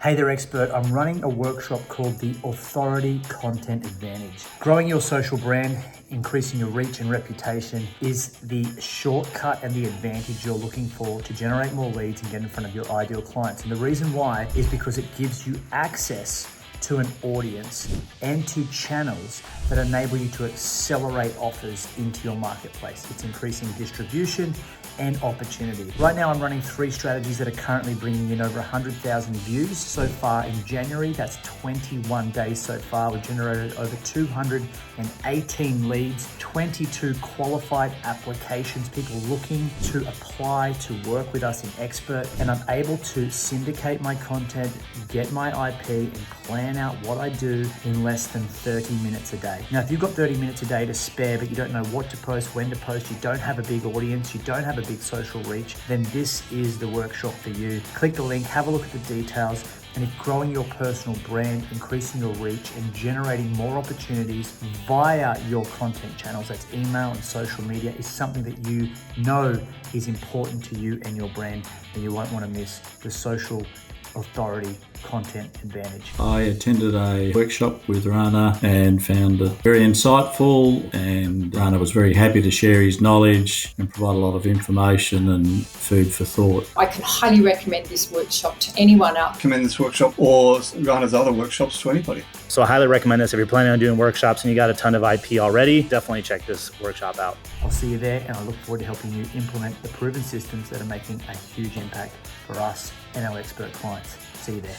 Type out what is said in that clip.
Hey there, expert. I'm running a workshop called the Authority Content Advantage. Growing your social brand, increasing your reach and reputation is the shortcut and the advantage you're looking for to generate more leads and get in front of your ideal clients. And the reason why is because it gives you access to an audience and to channels that enable you to accelerate offers into your marketplace. It's increasing distribution and opportunity. Right now, I'm running 3 strategies that are currently bringing in over 100,000 views so far in January. That's 21 days so far. We've generated over 218 leads, 22 qualified applications, people looking to apply to work with us in Expert, and I'm able to syndicate my content, get my IP, and plan out what I do in less than 30 minutes a day. Now, if you've got 30 minutes a day to spare, but you don't know what to post, when to post, you don't have a big audience, you don't have a big social reach, then this is the workshop for you. Click the link, have a look at the details, and if growing your personal brand, increasing your reach, and generating more opportunities via your content channels, that's email and social media, is something that you know is important to you and your brand, then you won't want to miss the Social Authority Content Advantage. I attended a workshop with Rana and found it very insightful, and Rana was very happy to share his knowledge and provide a lot of information and food for thought. I can highly recommend this workshop to anyone else. Recommend this workshop or Rana's other workshops to anybody. So I highly recommend this. If you're planning on doing workshops and you got a ton of IP already, definitely check this workshop out. I'll see you there, and I look forward to helping you implement the proven systems that are making a huge impact for us and our expert clients. See you there.